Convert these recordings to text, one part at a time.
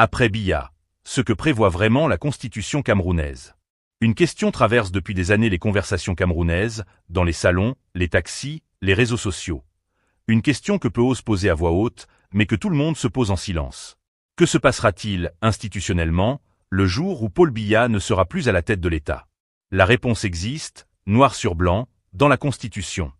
Après Biya, ce que prévoit vraiment la constitution camerounaise. Une question traverse depuis des années les conversations camerounaises, dans les salons, les taxis, les réseaux sociaux. Une question que peu osent poser à voix haute, mais que tout le monde se pose en silence. Que se passera-t-il, institutionnellement, le jour où Paul Biya ne sera plus à la tête de l'État? La réponse existe, noir sur blanc, dans la Constitution.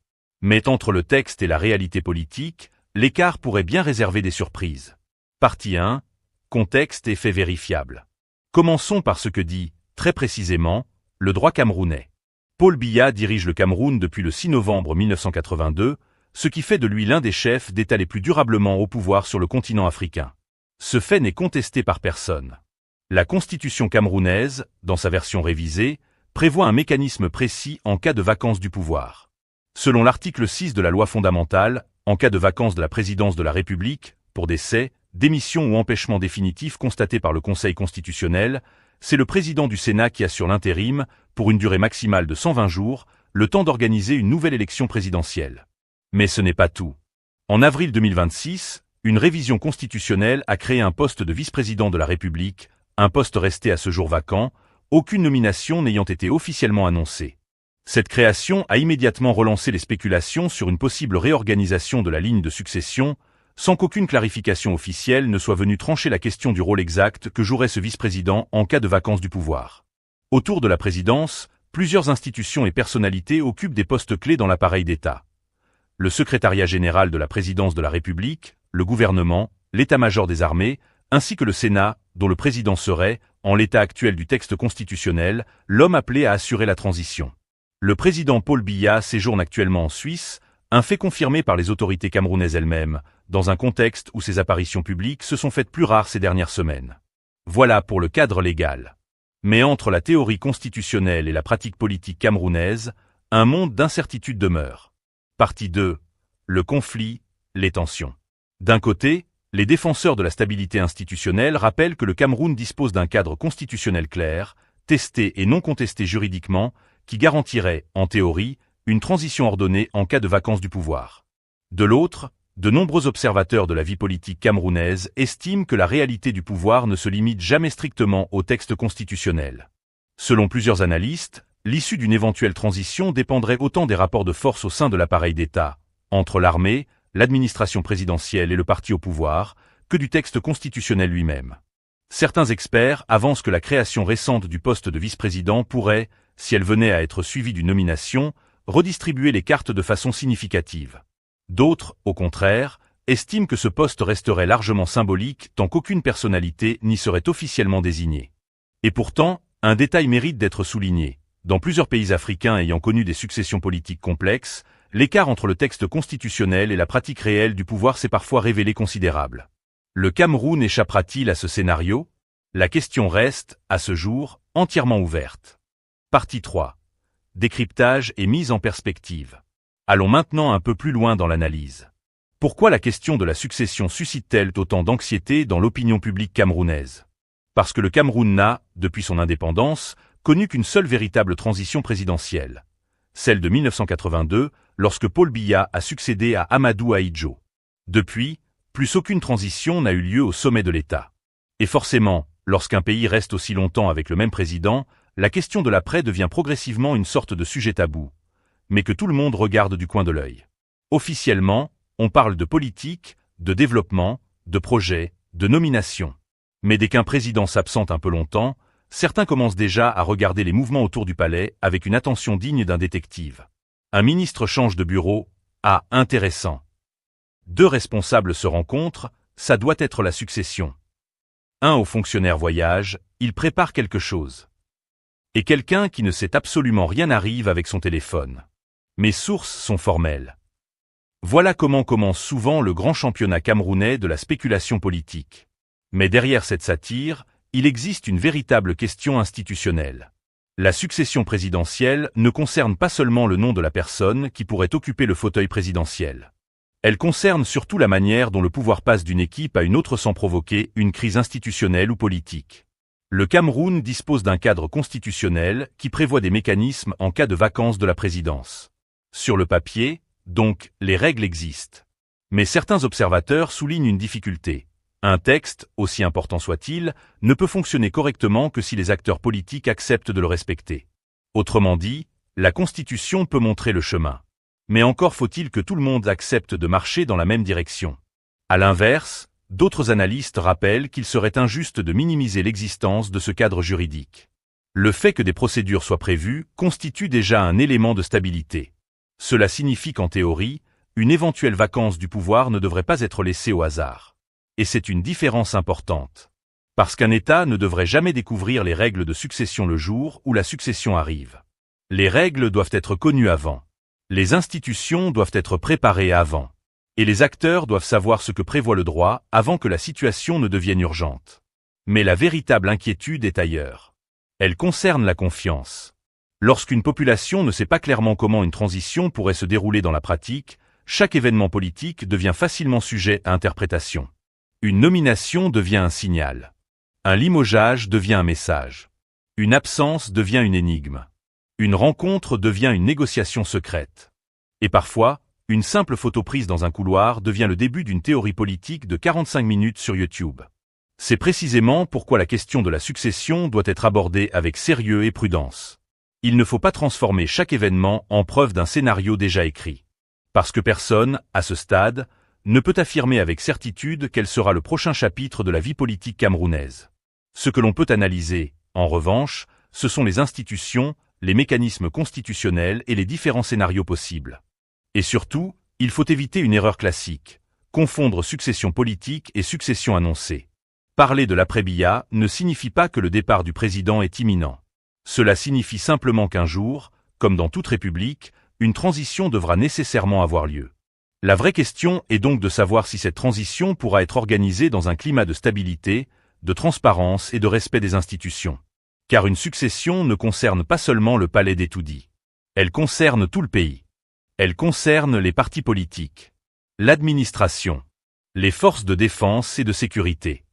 Mais entre le texte et la réalité politique, l'écart pourrait bien réserver des surprises. Partie 1. Contexte et faits vérifiables. Commençons par ce que dit, très précisément, le droit camerounais. Paul Biya dirige le Cameroun depuis le 6 novembre 1982, ce qui fait de lui l'un des chefs d'État les plus durablement au pouvoir sur le continent africain. Ce fait n'est contesté par personne. La constitution camerounaise, dans sa version révisée, prévoit un mécanisme précis en cas de vacance du pouvoir. Selon l'article 6 de la loi fondamentale, en cas de vacance de la présidence de la République, pour décès, démission ou empêchement définitif constaté par le Conseil constitutionnel, c'est le président du Sénat qui assure l'intérim, pour une durée maximale de 120 jours, le temps d'organiser une nouvelle élection présidentielle. Mais ce n'est pas tout. En avril 2026, une révision constitutionnelle a créé un poste de vice-président de la République, un poste resté à ce jour vacant, aucune nomination n'ayant été officiellement annoncée. Cette création a immédiatement relancé les spéculations sur une possible réorganisation de la ligne de succession, sans qu'aucune clarification officielle ne soit venue trancher la question du rôle exact que jouerait ce vice-président en cas de vacance du pouvoir. Autour de la présidence, plusieurs institutions et personnalités occupent des postes clés dans l'appareil d'État. Le secrétariat général de la présidence de la République, le gouvernement, l'état-major des armées, ainsi que le Sénat, dont le président serait, en l'état actuel du texte constitutionnel, l'homme appelé à assurer la transition. Le président Paul Biya séjourne actuellement en Suisse, un fait confirmé par les autorités camerounaises elles-mêmes, dans un contexte où ses apparitions publiques se sont faites plus rares ces dernières semaines. Voilà pour le cadre légal. Mais entre la théorie constitutionnelle et la pratique politique camerounaise, un monde d'incertitude demeure. Partie 2. Le conflit, les tensions. D'un côté, les défenseurs de la stabilité institutionnelle rappellent que le Cameroun dispose d'un cadre constitutionnel clair, testé et non contesté juridiquement, qui garantirait, en théorie, une transition ordonnée en cas de vacance du pouvoir. De l'autre, de nombreux observateurs de la vie politique camerounaise estiment que la réalité du pouvoir ne se limite jamais strictement au texte constitutionnel. Selon plusieurs analystes, l'issue d'une éventuelle transition dépendrait autant des rapports de force au sein de l'appareil d'État, entre l'armée, l'administration présidentielle et le parti au pouvoir, que du texte constitutionnel lui-même. Certains experts avancent que la création récente du poste de vice-président pourrait, si elle venait à être suivie d'une nomination, redistribuer les cartes de façon significative. D'autres, au contraire, estiment que ce poste resterait largement symbolique tant qu'aucune personnalité n'y serait officiellement désignée. Et pourtant, un détail mérite d'être souligné. Dans plusieurs pays africains ayant connu des successions politiques complexes, l'écart entre le texte constitutionnel et la pratique réelle du pouvoir s'est parfois révélé considérable. Le Cameroun échappera-t-il à ce scénario? La question reste, à ce jour, entièrement ouverte. Partie 3. Décryptage et mise en perspective. Allons maintenant un peu plus loin dans l'analyse. Pourquoi la question de la succession suscite-t-elle autant d'anxiété dans l'opinion publique camerounaise? Parce que le Cameroun n'a, depuis son indépendance, connu qu'une seule véritable transition présidentielle. Celle de 1982, lorsque Paul Biya a succédé à Amadou Ahidjo. Depuis, plus aucune transition n'a eu lieu au sommet de l'État. Et forcément, lorsqu'un pays reste aussi longtemps avec le même président, la question de l'après devient progressivement une sorte de sujet tabou, mais que tout le monde regarde du coin de l'œil. Officiellement, on parle de politique, de développement, de projet, de nomination. Mais dès qu'un président s'absente un peu longtemps, certains commencent déjà à regarder les mouvements autour du palais avec une attention digne d'un détective. Un ministre change de bureau, ah, intéressant. Deux responsables se rencontrent, ça doit être la succession. Un haut fonctionnaire voyage, il prépare quelque chose. Et quelqu'un qui ne sait absolument rien arrive avec son téléphone. Mes sources sont formelles. Voilà comment commence souvent le grand championnat camerounais de la spéculation politique. Mais derrière cette satire, il existe une véritable question institutionnelle. La succession présidentielle ne concerne pas seulement le nom de la personne qui pourrait occuper le fauteuil présidentiel. Elle concerne surtout la manière dont le pouvoir passe d'une équipe à une autre sans provoquer une crise institutionnelle ou politique. Le Cameroun dispose d'un cadre constitutionnel qui prévoit des mécanismes en cas de vacance de la présidence. Sur le papier, donc, les règles existent. Mais certains observateurs soulignent une difficulté. Un texte, aussi important soit-il, ne peut fonctionner correctement que si les acteurs politiques acceptent de le respecter. Autrement dit, la Constitution peut montrer le chemin. Mais encore faut-il que tout le monde accepte de marcher dans la même direction. À l'inverse, d'autres analystes rappellent qu'il serait injuste de minimiser l'existence de ce cadre juridique. Le fait que des procédures soient prévues constitue déjà un élément de stabilité. Cela signifie qu'en théorie, une éventuelle vacance du pouvoir ne devrait pas être laissée au hasard. Et c'est une différence importante. Parce qu'un État ne devrait jamais découvrir les règles de succession le jour où la succession arrive. Les règles doivent être connues avant. Les institutions doivent être préparées avant. Et les acteurs doivent savoir ce que prévoit le droit avant que la situation ne devienne urgente. Mais la véritable inquiétude est ailleurs. Elle concerne la confiance. Lorsqu'une population ne sait pas clairement comment une transition pourrait se dérouler dans la pratique, chaque événement politique devient facilement sujet à interprétation. Une nomination devient un signal. Un limogeage devient un message. Une absence devient une énigme. Une rencontre devient une négociation secrète. Et parfois, une simple photo prise dans un couloir devient le début d'une théorie politique de 45 minutes sur YouTube. C'est précisément pourquoi la question de la succession doit être abordée avec sérieux et prudence. Il ne faut pas transformer chaque événement en preuve d'un scénario déjà écrit. Parce que personne, à ce stade, ne peut affirmer avec certitude quel sera le prochain chapitre de la vie politique camerounaise. Ce que l'on peut analyser, en revanche, ce sont les institutions, les mécanismes constitutionnels et les différents scénarios possibles. Et surtout, il faut éviter une erreur classique, confondre succession politique et succession annoncée. Parler de l'après-Biya ne signifie pas que le départ du président est imminent. Cela signifie simplement qu'un jour, comme dans toute république, une transition devra nécessairement avoir lieu. La vraie question est donc de savoir si cette transition pourra être organisée dans un climat de stabilité, de transparence et de respect des institutions. Car une succession ne concerne pas seulement le palais des tout-dits. Elle concerne tout le pays. Elle concerne les partis politiques, l'administration, les forces de défense et de sécurité,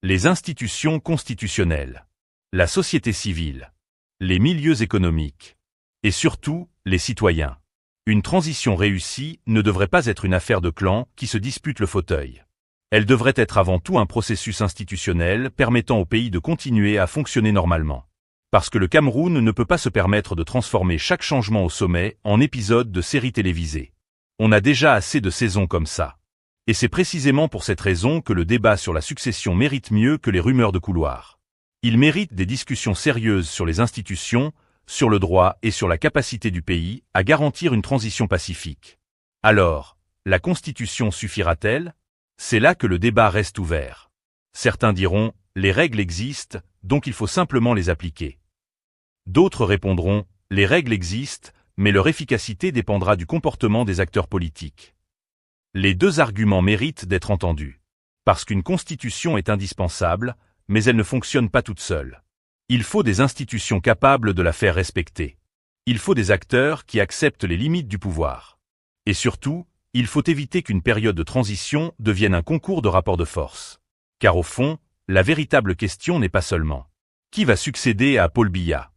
les institutions constitutionnelles, la société civile, les milieux économiques, et surtout, les citoyens. Une transition réussie ne devrait pas être une affaire de clans qui se disputent le fauteuil. Elle devrait être avant tout un processus institutionnel permettant au pays de continuer à fonctionner normalement. Parce que le Cameroun ne peut pas se permettre de transformer chaque changement au sommet en épisode de série télévisée. On a déjà assez de saisons comme ça. Et c'est précisément pour cette raison que le débat sur la succession mérite mieux que les rumeurs de couloir. Il mérite des discussions sérieuses sur les institutions, sur le droit et sur la capacité du pays à garantir une transition pacifique. Alors, la Constitution suffira-t-elle? C'est là que le débat reste ouvert. Certains diront, les règles existent, donc il faut simplement les appliquer. D'autres répondront, les règles existent, mais leur efficacité dépendra du comportement des acteurs politiques. Les deux arguments méritent d'être entendus. Parce qu'une constitution est indispensable, mais elle ne fonctionne pas toute seule. Il faut des institutions capables de la faire respecter. Il faut des acteurs qui acceptent les limites du pouvoir. Et surtout, il faut éviter qu'une période de transition devienne un concours de rapports de force. Car au fond, la véritable question n'est pas seulement « Qui va succéder à Paul Biya ?»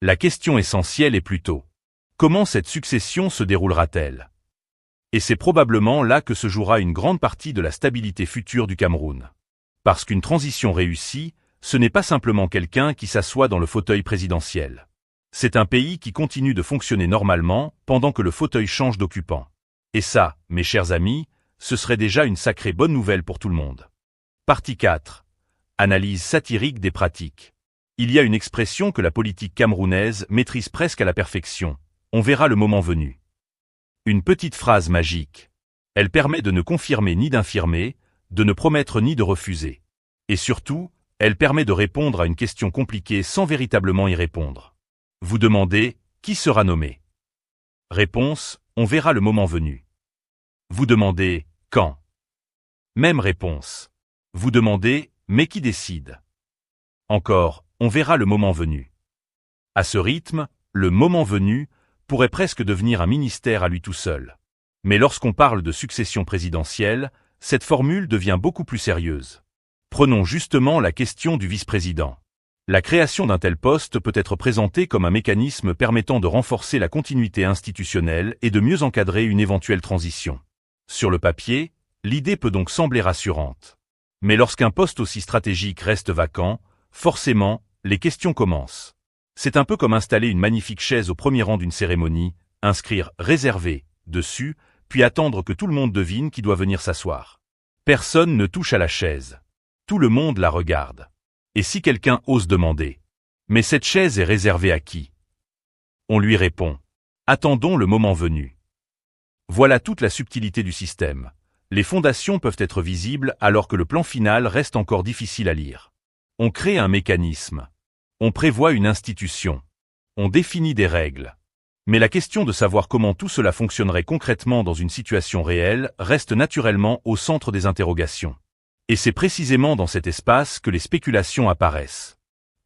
La question essentielle est plutôt « Comment cette succession se déroulera-t-elle » Et c'est probablement là que se jouera une grande partie de la stabilité future du Cameroun. Parce qu'une transition réussie, ce n'est pas simplement quelqu'un qui s'assoit dans le fauteuil présidentiel. C'est un pays qui continue de fonctionner normalement pendant que le fauteuil change d'occupant. Et ça, mes chers amis, ce serait déjà une sacrée bonne nouvelle pour tout le monde. Partie 4. Analyse satirique des pratiques. Il y a une expression que la politique camerounaise maîtrise presque à la perfection. On verra le moment venu. Une petite phrase magique. Elle permet de ne confirmer ni d'infirmer, de ne promettre ni de refuser. Et surtout, elle permet de répondre à une question compliquée sans véritablement y répondre. Vous demandez, qui sera nommé? Réponse, on verra le moment venu. Vous demandez, quand? Même réponse. Vous demandez, mais qui décide? Encore, on verra le moment venu. À ce rythme, le moment venu pourrait presque devenir un ministère à lui tout seul. Mais lorsqu'on parle de succession présidentielle, cette formule devient beaucoup plus sérieuse. Prenons justement la question du vice-président. La création d'un tel poste peut être présentée comme un mécanisme permettant de renforcer la continuité institutionnelle et de mieux encadrer une éventuelle transition. Sur le papier, l'idée peut donc sembler rassurante. Mais lorsqu'un poste aussi stratégique reste vacant, forcément, les questions commencent. C'est un peu comme installer une magnifique chaise au premier rang d'une cérémonie, inscrire « réservé » dessus, puis attendre que tout le monde devine qui doit venir s'asseoir. Personne ne touche à la chaise. Tout le monde la regarde. Et si quelqu'un ose demander « Mais cette chaise est réservée à qui ?» On lui répond « Attendons le moment venu ». Voilà toute la subtilité du système. Les fondations peuvent être visibles alors que le plan final reste encore difficile à lire. On crée un mécanisme. On prévoit une institution. On définit des règles. Mais la question de savoir comment tout cela fonctionnerait concrètement dans une situation réelle reste naturellement au centre des interrogations. Et c'est précisément dans cet espace que les spéculations apparaissent.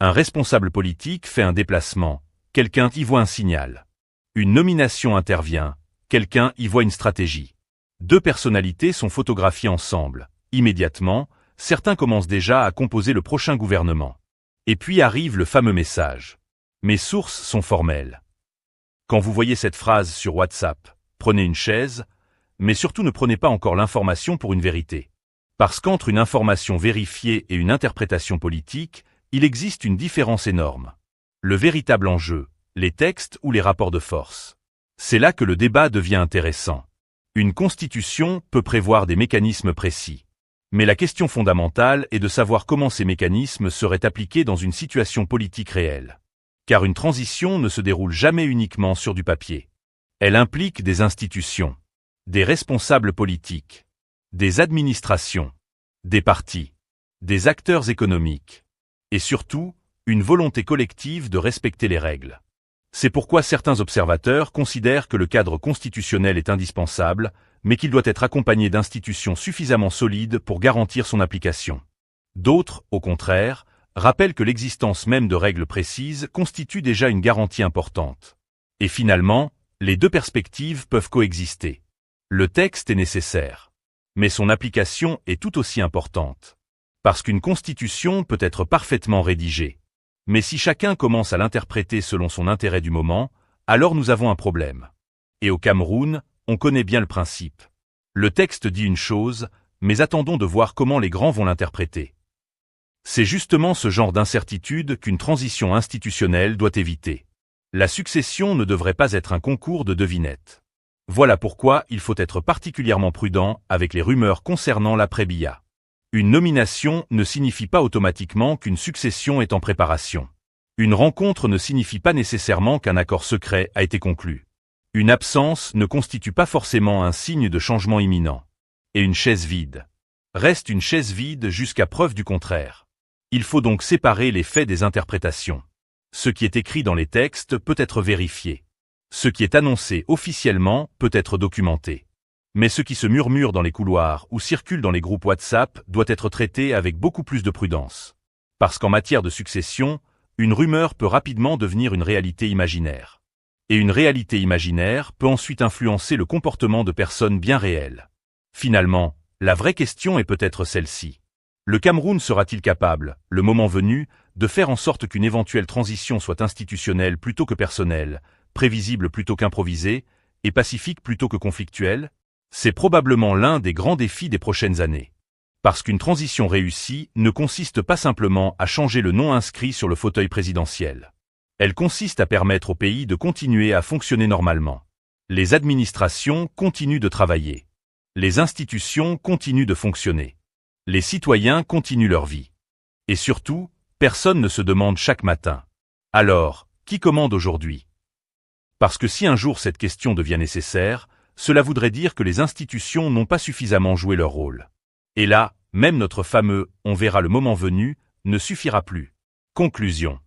Un responsable politique fait un déplacement, quelqu'un y voit un signal. Une nomination intervient, quelqu'un y voit une stratégie. Deux personnalités sont photographiées ensemble. Immédiatement, certains commencent déjà à composer le prochain gouvernement. Et puis arrive le fameux message. Mes sources sont formelles. Quand vous voyez cette phrase sur WhatsApp, prenez une chaise, mais surtout ne prenez pas encore l'information pour une vérité. Parce qu'entre une information vérifiée et une interprétation politique, il existe une différence énorme. Le véritable enjeu, les textes ou les rapports de force. C'est là que le débat devient intéressant. Une constitution peut prévoir des mécanismes précis. Mais la question fondamentale est de savoir comment ces mécanismes seraient appliqués dans une situation politique réelle. Car une transition ne se déroule jamais uniquement sur du papier. Elle implique des institutions, des responsables politiques, des administrations, des partis, des acteurs économiques, et surtout, une volonté collective de respecter les règles. C'est pourquoi certains observateurs considèrent que le cadre constitutionnel est indispensable, mais qu'il doit être accompagné d'institutions suffisamment solides pour garantir son application. D'autres, au contraire, rappellent que l'existence même de règles précises constitue déjà une garantie importante. Et finalement, les deux perspectives peuvent coexister. Le texte est nécessaire, mais son application est tout aussi importante. Parce qu'une constitution peut être parfaitement rédigée. Mais si chacun commence à l'interpréter selon son intérêt du moment, alors nous avons un problème. Et au Cameroun, on connaît bien le principe. Le texte dit une chose, mais attendons de voir comment les grands vont l'interpréter. C'est justement ce genre d'incertitude qu'une transition institutionnelle doit éviter. La succession ne devrait pas être un concours de devinettes. Voilà pourquoi il faut être particulièrement prudent avec les rumeurs concernant l'après-Biya. Une nomination ne signifie pas automatiquement qu'une succession est en préparation. Une rencontre ne signifie pas nécessairement qu'un accord secret a été conclu. Une absence ne constitue pas forcément un signe de changement imminent. Et une chaise vide reste une chaise vide jusqu'à preuve du contraire. Il faut donc séparer les faits des interprétations. Ce qui est écrit dans les textes peut être vérifié. Ce qui est annoncé officiellement peut être documenté. Mais ce qui se murmure dans les couloirs ou circule dans les groupes WhatsApp doit être traité avec beaucoup plus de prudence. Parce qu'en matière de succession, une rumeur peut rapidement devenir une réalité imaginaire. Et une réalité imaginaire peut ensuite influencer le comportement de personnes bien réelles. Finalement, la vraie question est peut-être celle-ci. Le Cameroun sera-t-il capable, le moment venu, de faire en sorte qu'une éventuelle transition soit institutionnelle plutôt que personnelle, prévisible plutôt qu'improvisée, et pacifique plutôt que conflictuelle? C'est probablement l'un des grands défis des prochaines années. Parce qu'une transition réussie ne consiste pas simplement à changer le nom inscrit sur le fauteuil présidentiel. Elle consiste à permettre au pays de continuer à fonctionner normalement. Les administrations continuent de travailler. Les institutions continuent de fonctionner. Les citoyens continuent leur vie. Et surtout, personne ne se demande chaque matin. Alors, qui commande aujourd'hui? Parce que si un jour cette question devient nécessaire, cela voudrait dire que les institutions n'ont pas suffisamment joué leur rôle. Et là, même notre fameux « on verra le moment venu » ne suffira plus. Conclusion.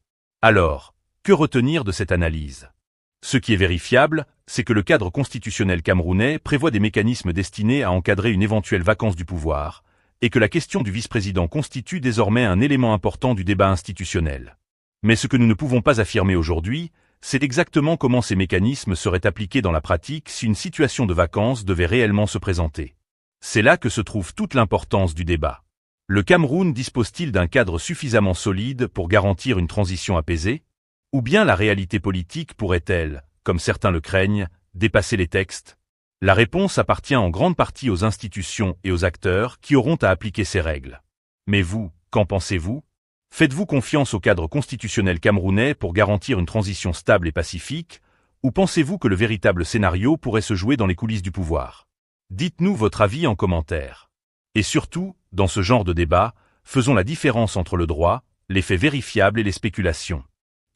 Alors, que retenir de cette analyse? Ce qui est vérifiable, c'est que le cadre constitutionnel camerounais prévoit des mécanismes destinés à encadrer une éventuelle vacance du pouvoir, et que la question du vice-président constitue désormais un élément important du débat institutionnel. Mais ce que nous ne pouvons pas affirmer aujourd'hui, c'est exactement comment ces mécanismes seraient appliqués dans la pratique si une situation de vacance devait réellement se présenter. C'est là que se trouve toute l'importance du débat. Le Cameroun dispose-t-il d'un cadre suffisamment solide pour garantir une transition apaisée? Ou bien la réalité politique pourrait-elle, comme certains le craignent, dépasser les textes? La réponse appartient en grande partie aux institutions et aux acteurs qui auront à appliquer ces règles. Mais vous, qu'en pensez-vous? Faites-vous confiance au cadre constitutionnel camerounais pour garantir une transition stable et pacifique, ou pensez-vous que le véritable scénario pourrait se jouer dans les coulisses du pouvoir? Dites-nous votre avis en commentaire. Et surtout, dans ce genre de débat, faisons la différence entre le droit, les faits vérifiables et les spéculations.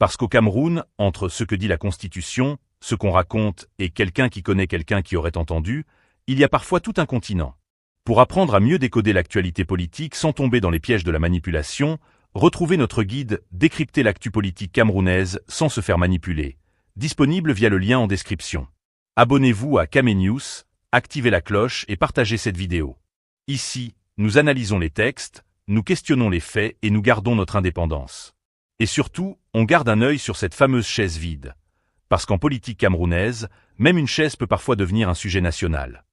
Parce qu'au Cameroun, entre ce que dit la Constitution, ce qu'on raconte et quelqu'un qui connaît quelqu'un qui aurait entendu, il y a parfois tout un continent. Pour apprendre à mieux décoder l'actualité politique sans tomber dans les pièges de la manipulation, retrouvez notre guide « Décrypter l'actu politique camerounaise sans se faire manipuler », disponible via le lien en description. Abonnez-vous à Camé News, activez la cloche et partagez cette vidéo. Ici, nous analysons les textes, nous questionnons les faits et nous gardons notre indépendance. Et surtout, on garde un œil sur cette fameuse chaise vide. Parce qu'en politique camerounaise, même une chaise peut parfois devenir un sujet national.